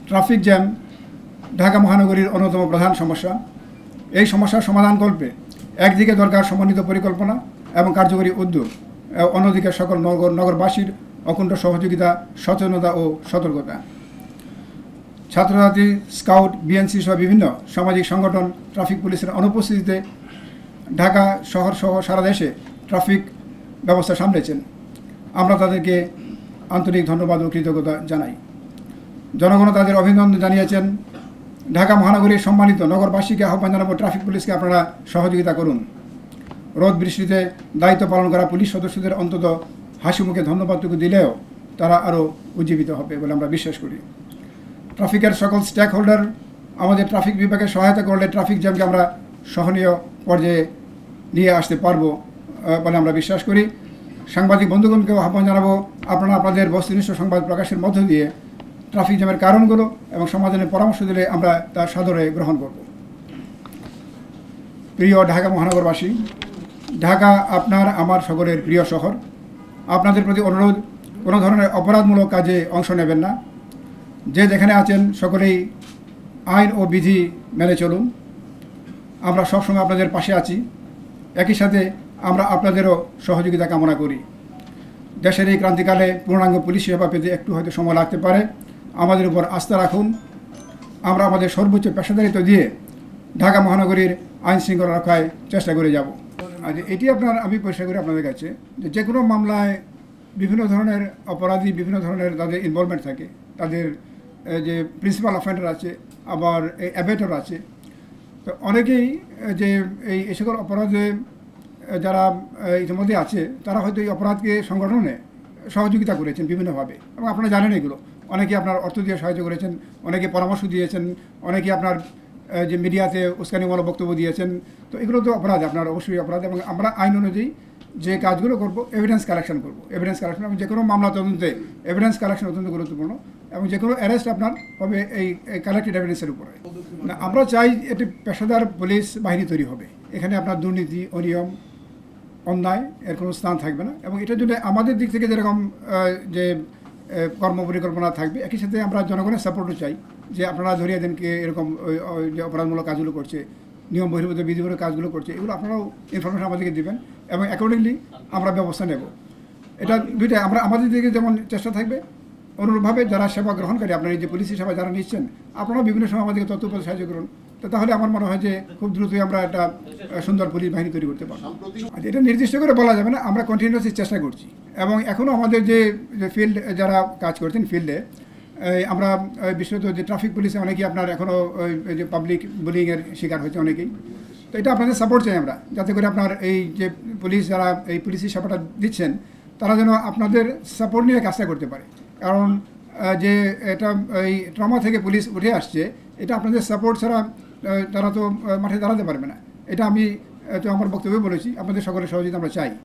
Traffic jam Dhaka মহানগরীর অন্যতম প্রধান সমস্যা। এই সমস্যার সমাধানকল্পে একদিকে দরকার সমন্বিত পরিকল্পনা এবং কার্যকরী উদ্যোগ, অন্যদিকে সকল নগরবাসীর অকুণ্ঠ সহযোগিতা, সচেতনতা ও সতর্কতা। ছাত্রছাত্রী, স্কাউট, বিএনসি সহ বিভিন্ন সামাজিক সংগঠন ট্রাফিক পুলিশের অনুপস্থিতিতে ঢাকা শহর সহ সারা দেশে ট্রাফিক ব্যবস্থা সামলেছেন। আমরা তাদেরকে আন্তরিক ধন্যবাদ ও কৃতজ্ঞতা জানাই। জনগণও তাদের অভিনন্দন জানিয়েছেন। ঢাকা মহানগরীর সম্মানিত নগরবাসীকে আহ্বান জানাবো, ট্রাফিক পুলিশকে আপনারা সহযোগিতা করুন। রোদ বৃষ্টিতে দায়িত্ব পালন করা পুলিশ সদস্যদের অন্তত হাসি মুখে ধন্যবাদটুকু দিলেও তারা আরও উজ্জীবিত হবে বলে আমরা বিশ্বাস করি। ট্রাফিকের সকল স্টেক হোল্ডার আমাদের ট্রাফিক বিভাগে সহায়তা করলে ট্রাফিক জ্যামকে আমরা সহনীয় পর্যায়ে নিয়ে আসতে পারবো বলে আমরা বিশ্বাস করি। সাংবাদিক বন্ধুগণকেও আহ্বান জানাবো, আপনারা আপনাদের বস্তুনিষ্ঠ সংবাদ প্রকাশের মধ্য দিয়ে ট্রাফিক জ্যামের কারণগুলো এবং সমাধানের পরামর্শ দিলে আমরা তা সাদরে গ্রহণ করব। প্রিয় ঢাকা মহানগরবাসী, ঢাকা আপনার আমার সকলের প্রিয় শহর। আপনাদের প্রতি অনুরোধ, কোনো ধরনের অপরাধমূলক কাজে অংশ নেবেন না। যে যেখানে আছেন সকলেই আইন ও বিধি মেনে চলুন। আমরা সবসময় আপনাদের পাশে আছি। একই সাথে আমরা আপনাদেরও সহযোগিতা কামনা করি। দেশের এই ক্রান্তিকালে পূর্ণাঙ্গ পুলিশ সেবা পেতে একটু হয়তো সময় লাগতে পারে। আমাদের উপর আস্থা রাখুন। আমরা আমাদের সর্বোচ্চ পেশাদারিত্ব দিয়ে ঢাকা মহানগরীর আইন শৃঙ্খলা রক্ষায় চেষ্টা করে যাব। আর এটি আমি পরিষ্কার করি আপনাদের কাছে যে কোনো মামলায় বিভিন্ন ধরনের অপরাধী, বিভিন্ন ধরনের তাদের ইনভলভমেন্ট থাকে। তাদের যে প্রিন্সিপাল অফেন্ডার আছে, আবার অ্যাবেটর আছে। তো অনেকেই যে এই সকল অপরাধে যারা ইতিমধ্যে আছে, তারা হয়তো এই অপরাধকে সংগঠনে সহযোগিতা করেছেন বিভিন্নভাবে, এবং আপনারা জানেন এগুলো। অনেকে আপনার অর্থ দিয়ে সাহায্য করেছেন, অনেকে পরামর্শ দিয়েছেন, অনেকে আপনার যে মিডিয়াতে উস্কানিমূলক বক্তব্য দিয়েছেন। তো এগুলো তো অপরাধ, আপনার অবশ্যই অপরাধ। এবং আমরা আইন অনুযায়ী যে কাজগুলো করব, এভিডেন্স কালেকশন করব। এভিডেন্স কালেকশন এবং যে কোনো মামলা তদন্তে এভিডেন্স কালেকশন অত্যন্ত গুরুত্বপূর্ণ, এবং যে কোনো অ্যারেস্ট আপনার হবে এই কালেক্টেড এভিডেন্সের উপরে। না, আমরা চাই এটি পেশাদার পুলিশ বাহিনী তৈরি হবে। এখানে আপনার দুর্নীতি, অনিয়ম, অন্যায় এর কোনো স্থান থাকবে না। এবং এটার জন্য আমাদের দিক থেকে যেরকম যে কর্ম পরিকল্পনা থাকবে, একই সাথে আমরা জনগণের সাপোর্টও চাই যে আপনারা ধরিয়ে দেন কে এরকম যে অপরাধমূলক কাজগুলো করছে, নিয়ম বহির্ভূত বিধিমূলক কাজগুলো করছে, এগুলো আপনারাও ইনফরমেশন আমাদেরকে দেবেন এবং অ্যাকর্ডিংলি আমরা ব্যবস্থা নেব। এটা দুইটাই আমরা আমাদের দিকে যেমন চেষ্টা থাকবে, অনুরূপভাবে যারা সেবা গ্রহণকারী, আপনার এই যে পুলিশি সেবা যারা নিচ্ছেন, আপনারাও বিভিন্ন সময় আমাদেরকে তথ্য উপর সাহায্য করুন। তো তাহলে আমার মনে হয় যে খুব দ্রুতই আমরা একটা সুন্দর পুলিশ বাহিনী তৈরি করতে পারবো। এটা নির্দিষ্ট করে বলা যাবে না, আমরা কন্টিনিউয়াসলি চেষ্টা করছি। এবং এখনও আমাদের যে ফিল্ড যারা কাজ করছেন ফিল্ডে, আমরা বিশেষত যে ট্রাফিক পুলিশে অনেকেই আপনার এখনও যে পাবলিক বুলিংয়ের শিকার হয়েছে অনেকেই। তো এটা আপনাদের সাপোর্ট চাই আমরা, যাতে করে আপনার এই যে পুলিশ যারা এই পুলিশি সেবাটা দিচ্ছেন, তারা যেন আপনাদের সাপোর্ট নিয়ে কাজটা করতে পারে। কারণ যে এটা এই ট্রমা থেকে পুলিশ উঠে আসছে, এটা আপনাদের সাপোর্ট ছাড়া তারা তো মাঠে দাঁড়াতে পারবে না। এটা আমি তো আমার বক্তব্যে বলেছি, আপনাদের সকলের সহযোগিতা আমরা চাই।